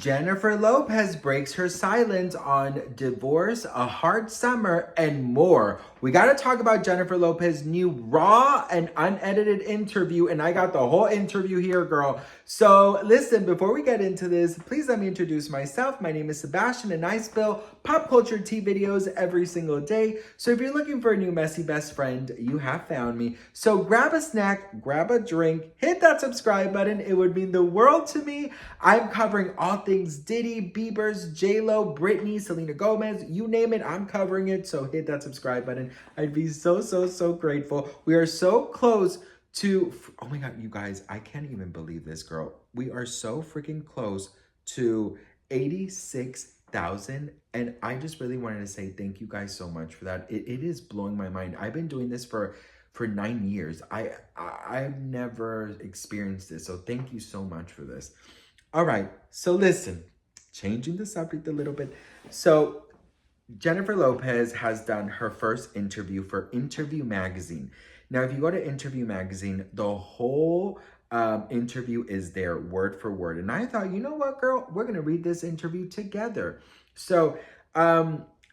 Jennifer Lopez breaks her silence on divorce, a hard summer, and more. We got to talk about Jennifer Lopez's new raw and unedited interview, and I got the whole interview here, girl. So listen, before we get into this, please let me introduce myself. My name is Sebastian, and I spill pop culture tea videos every single day. So if you're looking for a new messy best friend, you have found me. So grab a snack, grab a drink, hit that subscribe button. It would mean the world to me. I'm covering all things Diddy, Bieber's, J-Lo, Britney, Selena Gomez, you name it, I'm covering it. So hit that subscribe button. I'd be so grateful. We are so close to, oh my God, you guys, I can't even believe this, girl. We are so freaking close to 86,000. And I just really wanted to say thank you guys so much for that. It is blowing my mind. I've been doing this for 9 years. I've never experienced this. So thank you so much for this. All right, so listen, changing the subject a little bit. So Jennifer Lopez has done her first interview for Interview Magazine. Now, if you go to Interview Magazine, the whole interview is there word for word. And I thought, you know what, girl, we're going to read this interview together. So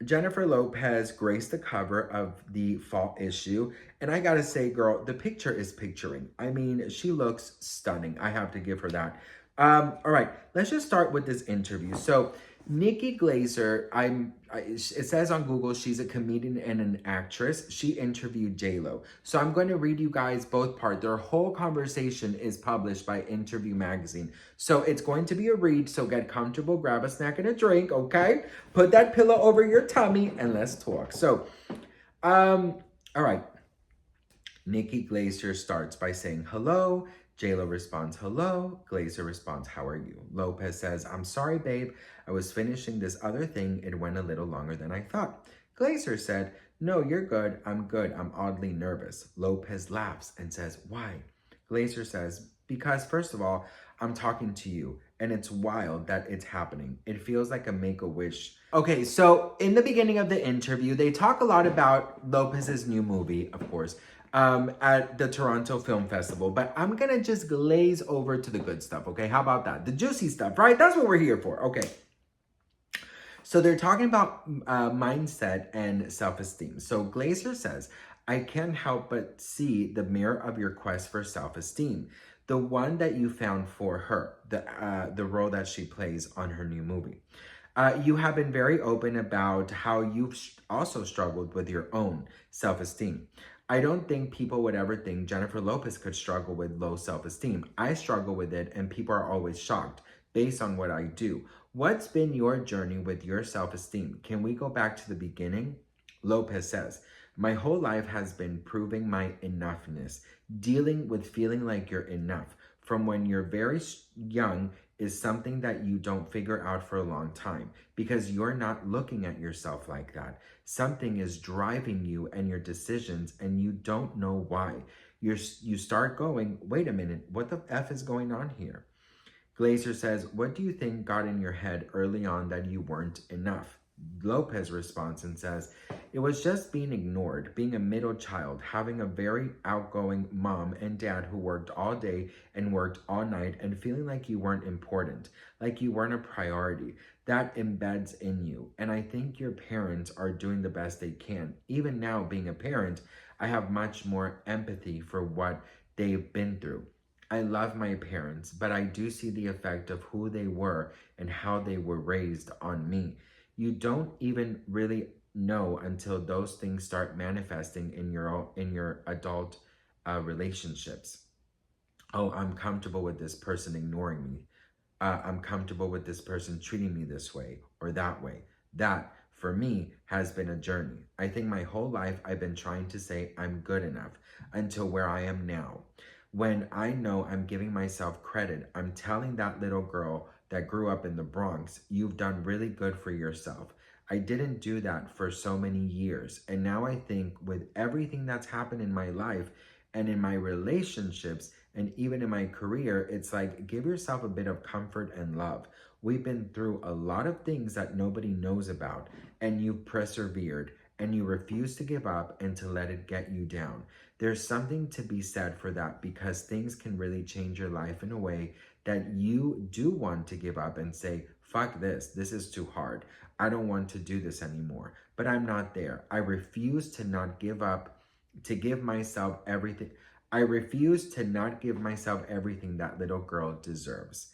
Jennifer Lopez graced the cover of the fall issue. And I got to say, girl, the picture is picturing. I mean, she looks stunning. I have to give her that. All right, let's just start with this interview. So Nikki Glaser, it says on Google, she's a comedian and an actress. She interviewed J-Lo. So I'm going to read you guys both parts. Their whole conversation is published by Interview Magazine. So it's going to be a read. So get comfortable, grab a snack and a drink, okay? Put that pillow over your tummy and let's talk. So, all right. Nikki Glaser starts by saying hello. J-Lo responds, hello. Glaser responds, how are you? Lopez says, I'm sorry, babe. I was finishing this other thing. It went a little longer than I thought. Glaser said, no, you're good. I'm good. I'm oddly nervous. Lopez laughs and says, why? Glaser says, because first of all, I'm talking to you and it's wild that it's happening. It feels like a make-a-wish. Okay, so in the beginning of the interview, they talk a lot about Lopez's new movie, of course, at the Toronto Film Festival, but I'm gonna just glaze over to the good stuff, okay? How about that? The juicy stuff, right? That's what we're here for, okay? So they're talking about mindset and self-esteem. So Glaser says, I can't help but see the mirror of your quest for self-esteem, the one that you found for her, the role that she plays on her new movie. You have been very open about how you've also struggled with your own self-esteem. I don't think people would ever think Jennifer Lopez could struggle with low self-esteem. I struggle with it and people are always shocked based on what I do. What's been your journey with your self-esteem? Can we go back to the beginning? Lopez says, my whole life has been proving my enoughness, dealing with feeling like you're enough. From when you're very young is something that you don't figure out for a long time because you're not looking at yourself like that. Something is driving you and your decisions and you don't know why. You start going, wait a minute, what the F is going on here? Glaser says, what do you think got in your head early on that you weren't enough? Lopez responds and says, it was just being ignored, being a middle child, having a very outgoing mom and dad who worked all day and worked all night and feeling like you weren't important, like you weren't a priority. That embeds in you. And I think your parents are doing the best they can. Even now, being a parent, I have much more empathy for what they've been through. I love my parents, but I do see the effect of who they were and how they were raised on me. You don't even really know until those things start manifesting in your adult relationships. Oh, I'm comfortable with this person ignoring me. I'm comfortable with this person treating me this way or that way. That, for me, has been a journey. I think my whole life I've been trying to say I'm good enough until where I am now. When I know I'm giving myself credit, I'm telling that little girl that grew up in the Bronx, you've done really good for yourself. I didn't do that for so many years. And now I think with everything that's happened in my life and in my relationships and even in my career, it's like, give yourself a bit of comfort and love. We've been through a lot of things that nobody knows about, and you've persevered and you refuse to give up and to let it get you down. There's something to be said for that because things can really change your life in a way that you do want to give up and say, fuck this, this is too hard. I don't want to do this anymore. But I'm not there. I refuse to not give up, to give myself everything. I refuse to not give myself everything that little girl deserves.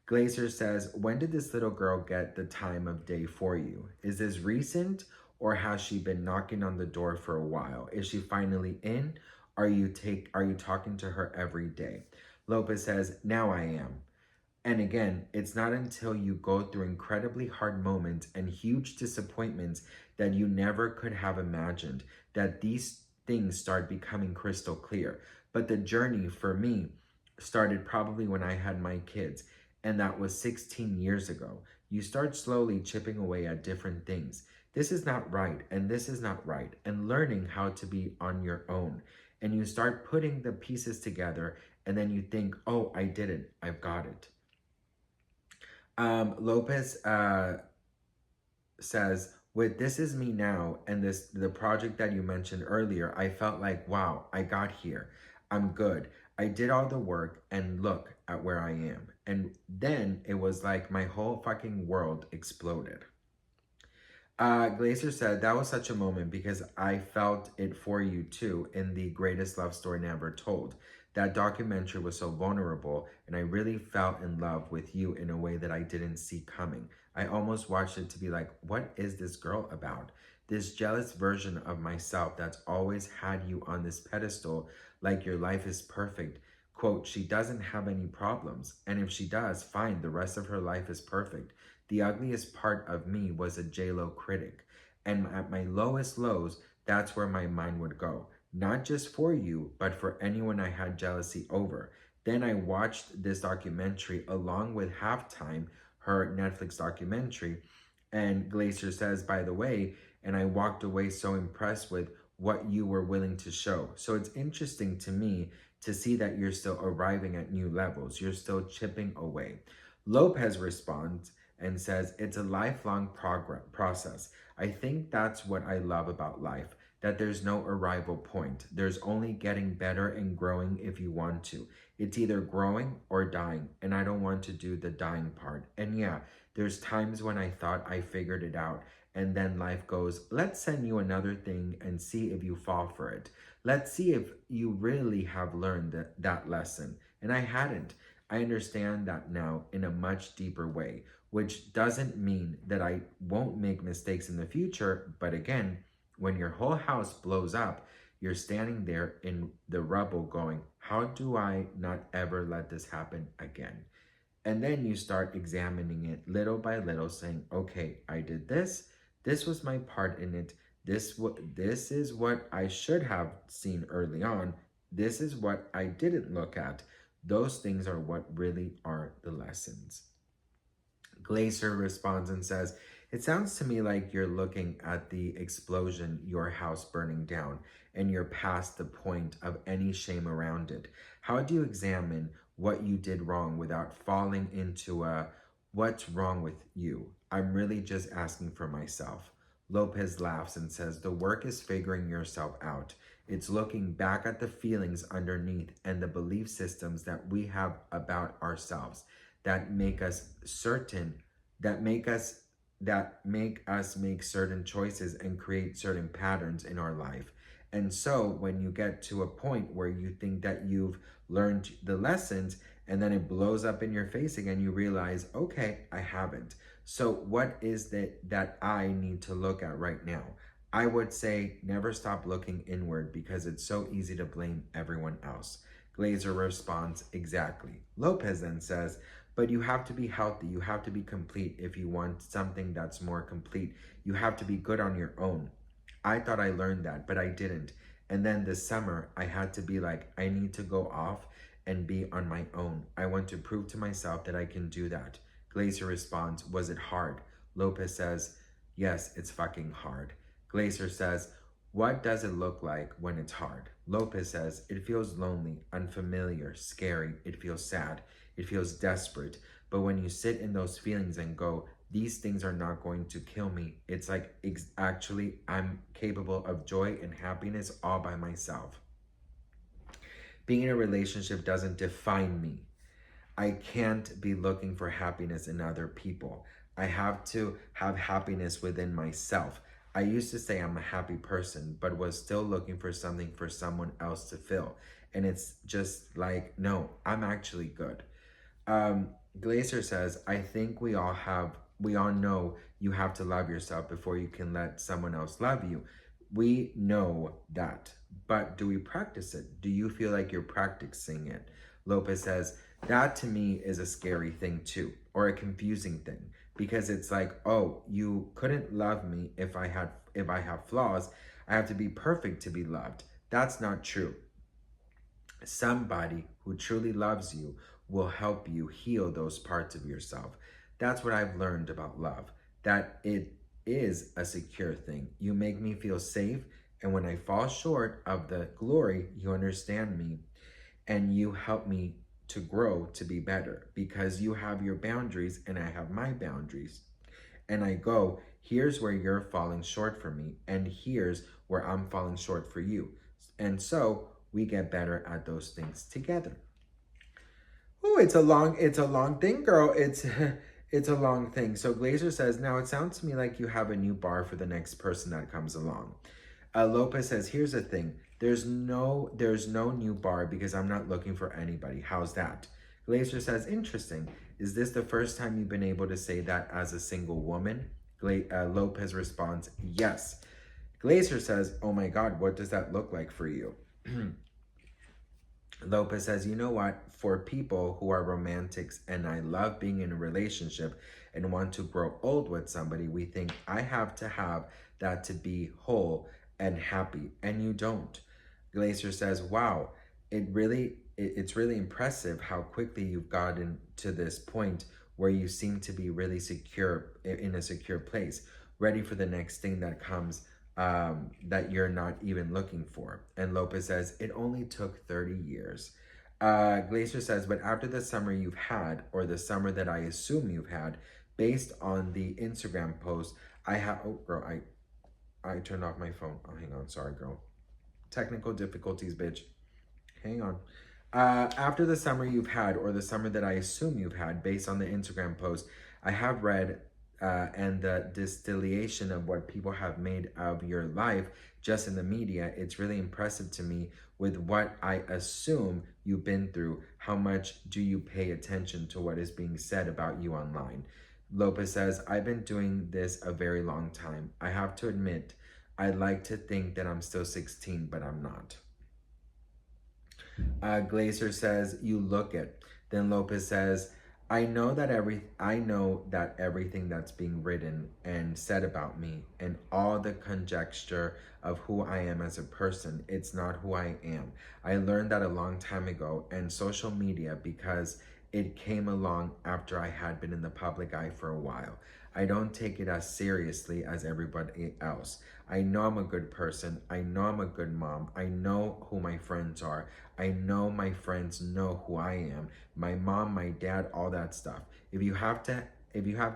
Glazer says, when did this little girl get the time of day for you? Is this recent, or has she been knocking on the door for a while? Is she finally in? Are you talking to her every day? Lopez says, now I am. And again, it's not until you go through incredibly hard moments and huge disappointments that you never could have imagined that these things start becoming crystal clear. But the journey for me started probably when I had my kids, and that was 16 years ago. You start slowly chipping away at different things. This is not right, and this is not right, and learning how to be on your own. And you start putting the pieces together, and then you think, oh, I did it. I've got it. Lopez says, with This Is Me Now and the project that you mentioned earlier, I felt like, wow, I got here. I'm good. I did all the work and look at where I am. And then it was like my whole fucking world exploded. Glazer said, that was such a moment because I felt it for you too in The Greatest Love Story Never Told. That documentary was so vulnerable, and I really fell in love with you in a way that I didn't see coming. I almost watched it to be like, what is this girl about? This jealous version of myself that's always had you on this pedestal like your life is perfect. Quote, she doesn't have any problems, and if she does, fine, the rest of her life is perfect. The ugliest part of me was a J-Lo critic, and at my lowest lows, that's where my mind would go. Not just for you, but for anyone I had jealousy over. Then I watched this documentary along with Halftime, her Netflix documentary, and Glazer says, by the way, and I walked away so impressed with what you were willing to show. So it's interesting to me to see that you're still arriving at new levels. You're still chipping away. Lopez responds and says, it's a lifelong process. I think that's what I love about life, that there's no arrival point. There's only getting better and growing if you want to. It's either growing or dying, and I don't want to do the dying part. And yeah, there's times when I thought I figured it out, and then life goes, let's send you another thing and see if you fall for it. Let's see if you really have learned that lesson. And I hadn't. I understand that now in a much deeper way, which doesn't mean that I won't make mistakes in the future. But again, when your whole house blows up, you're standing there in the rubble going, how do I not ever let this happen again? And then you start examining it little by little, saying, okay, I did this. This was my part in it. This is what I should have seen early on. This is what I didn't look at. Those things are what really are the lessons. Glazer responds and says, it sounds to me like you're looking at the explosion, your house burning down, and you're past the point of any shame around it. How do you examine what you did wrong without falling into a, what's wrong with you? I'm really just asking for myself. Lopez laughs and says, the work is figuring yourself out. It's looking back at the feelings underneath and the belief systems that we have about ourselves that make us make certain choices and create certain patterns in our life. And so when you get to a point where you think that you've learned the lessons and then it blows up in your face again, you realize, okay, I haven't. So what is that I need to look at right now? I would say never stop looking inward because it's so easy to blame everyone else. Glazer responds, exactly. Lopez then says, but you have to be healthy. You have to be complete if you want something that's more complete. You have to be good on your own. I thought I learned that, but I didn't. And then this summer, I had to be like, I need to go off and be on my own. I want to prove to myself that I can do that. Glazer responds, was it hard? Lopez says, yes, it's fucking hard. Glazer says, what does it look like when it's hard? Lopez says, it feels lonely, unfamiliar, scary. It feels sad. It feels desperate. But when you sit in those feelings and go, these things are not going to kill me, it's like, actually, I'm capable of joy and happiness all by myself. Being in a relationship doesn't define me. I can't be looking for happiness in other people. I have to have happiness within myself. I used to say I'm a happy person, but was still looking for something for someone else to fill. And it's just like, no, I'm actually good. Um, Glacier says, I think we all know you have to love yourself before you can let someone else love you. We know that, but do we practice it? Do you feel like you're practicing it? Lopez says, that to me is a scary thing too, or a confusing thing, because it's like, oh, you couldn't love me if I have flaws. I have to be perfect to be loved. That's not true. Somebody who truly loves you will help you heal those parts of yourself. That's what I've learned about love, that it is a secure thing. You make me feel safe, and when I fall short of the glory, you understand me and you help me to grow to be better because you have your boundaries and I have my boundaries. And I go, here's where you're falling short for me, and here's where I'm falling short for you. And so we get better at those things together. Oh, it's a long thing, girl. It's a long thing. So Glazer says, now it sounds to me like you have a new bar for the next person that comes along. Lopez says, here's the thing. There's no new bar because I'm not looking for anybody. How's that? Glazer says, interesting. Is this the first time you've been able to say that as a single woman? Lopez responds, yes. Glazer says, oh my God, what does that look like for you? Lopez says, you know what? For people who are romantics and I love being in a relationship and want to grow old with somebody, we think I have to have that to be whole and happy, and you don't. Glacier says, wow, it's really impressive how quickly you've gotten to this point where you seem to be really secure, in a secure place, ready for the next thing that comes, that you're not even looking for. And Lopez says, it only took 30 years. Glacier says, but after the summer you've had, or the summer that I assume you've had, based on the Instagram post, I have, oh girl, I turned off my phone. Oh, hang on, sorry girl. Technical difficulties, bitch. Hang on. After the summer you've had, or the summer that I assume you've had, based on the Instagram post, I have read and the distillation of what people have made of your life just in the media. It's really impressive to me with what I assume you've been through. How much do you pay attention to what is being said about you online? Lopez says, I've been doing this a very long time. I have to admit, I'd like to think that I'm still 16, but I'm not. Glazer says, you look it. Then Lopez says, I know that everything that's being written and said about me and all the conjecture of who I am as a person, it's not who I am. I learned that a long time ago, and social media, because it came along after I had been in the public eye for a while. I don't take it as seriously as everybody else. I know I'm a good person. I know I'm a good mom. I know who my friends are. I know my friends know who I am. My mom, my dad, all that stuff. If you have to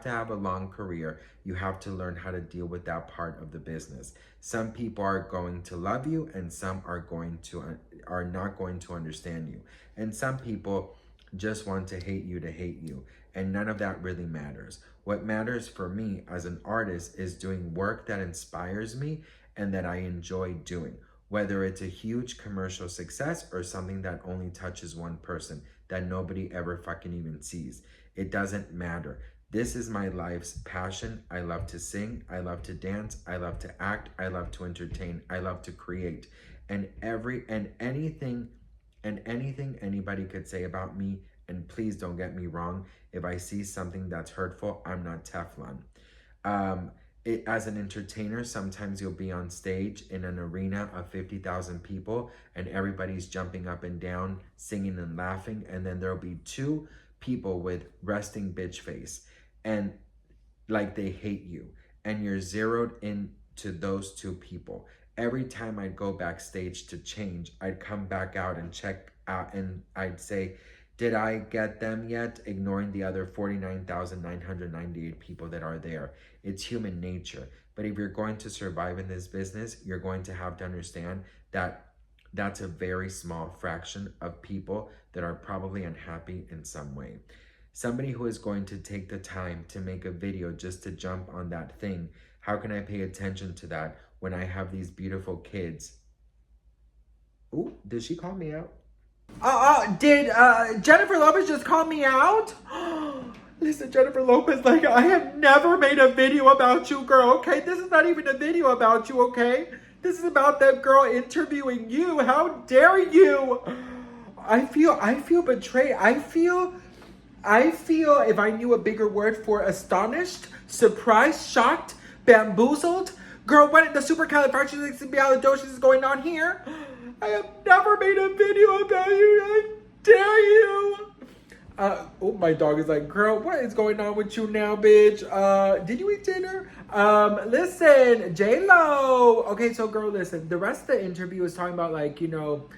have a long career, you have to learn how to deal with that part of the business. Some people are going to love you, and some are not going to understand you. And some people just want to hate you, and none of that really matters. What matters for me as an artist is doing work that inspires me and that I enjoy doing, whether it's a huge commercial success or something that only touches one person that nobody ever fucking even sees. It doesn't matter. This is my life's passion. I love to sing, I love to dance, I love to act, I love to entertain, I love to create. And anything anybody could say about me, and please don't get me wrong, if I see something that's hurtful, I'm not Teflon. As an entertainer, sometimes you'll be on stage in an arena of 50,000 people and everybody's jumping up and down, singing and laughing, and then there'll be two people with resting bitch face and like they hate you, and you're zeroed into those two people. Every time I'd go backstage to change, I'd come back out and check out, and I'd say, did I get them yet? Ignoring the other 49,998 people that are there. It's human nature. But if you're going to survive in this business, you're going to have to understand that that's a very small fraction of people that are probably unhappy in some way. Somebody who is going to take the time to make a video just to jump on that thing, how can I pay attention to that when I have these beautiful kids? Ooh, did she call me out? Did Jennifer Lopez just call me out? Listen, Jennifer Lopez, like, I have never made a video about you, girl, okay? This is not even a video about you, okay? This is about that girl interviewing you. How dare you? I feel betrayed. I feel if I knew a bigger word for astonished, surprised, shocked, bamboozled. Girl, what the supercalifragilisticexpialidocious is going on here? I have never made a video about you. I dare you. Oh, my dog is like, girl, what is going on with you now, bitch? Did you eat dinner? Listen, J-Lo. Okay, so girl, listen. The rest of the interview is talking about, like, you know,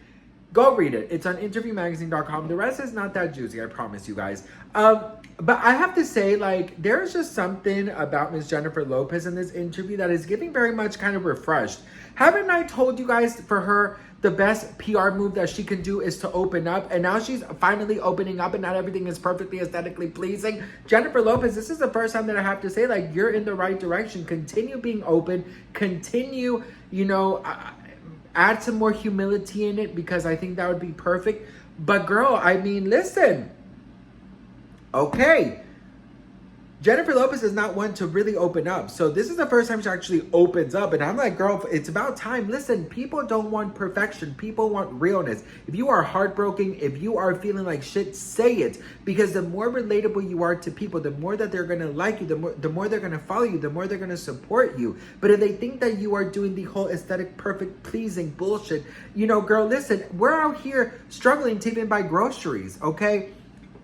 go read it. It's on interviewmagazine.com. The rest is not that juicy, I promise you guys. But I have to say, like, there's just something about Miss Jennifer Lopez in this interview that is giving very much kind of refreshed. Haven't I told you guys for her, the best PR move that she can do is to open up, and now she's finally opening up and not everything is perfectly aesthetically pleasing. Jennifer Lopez, this is the first time that I have to say, like, you're in the right direction. Continue being open. Continue, you know, add some more humility in it, because I think that would be perfect. But girl, I mean, listen. Okay. Jennifer Lopez is not one to really open up. So this is the first time she actually opens up. And I'm like, girl, it's about time. Listen, people don't want perfection. People want realness. If you are heartbroken, if you are feeling like shit, say it. Because the more relatable you are to people, the more that they're going to like you, the more they're going to follow you, the more they're going to support you. But if they think that you are doing the whole aesthetic, perfect, pleasing bullshit, you know, girl, listen, we're out here struggling to even buy groceries, okay?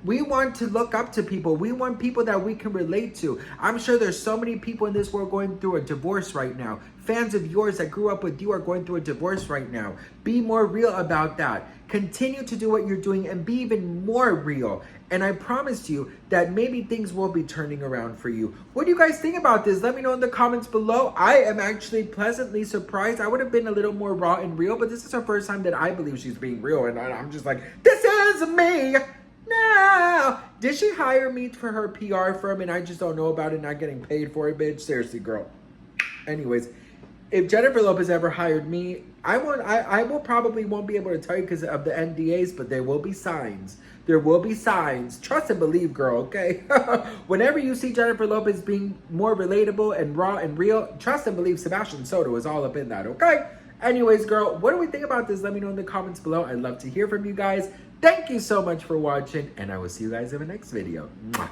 We want to look up to people. We want people that we can relate to. I'm sure there's so many people in this world going through a divorce right now. Fans of yours that grew up with you are going through a divorce right now. Be more real about that. Continue to do what you're doing and be even more real. And I promise you that maybe things will be turning around for you. What do you guys think about this? Let me know in the comments below. I am actually pleasantly surprised. I would have been a little more raw and real, but this is her first time that I believe she's being real. And I'm just like, this is me. No! Did she hire me for her PR firm and I just don't know about it, not getting paid for it, bitch? Seriously, girl. Anyways, if Jennifer Lopez ever hired me, I will probably won't be able to tell you because of the NDAs, but there will be signs. There will be signs. Trust and believe, girl, okay? Whenever you see Jennifer Lopez being more relatable and raw and real, trust and believe Sebastian Soto is all up in that, okay? Anyways, girl, what do we think about this? Let me know in the comments below. I'd love to hear from you guys. Thank you so much for watching, and I will see you guys in the next video. Mwah.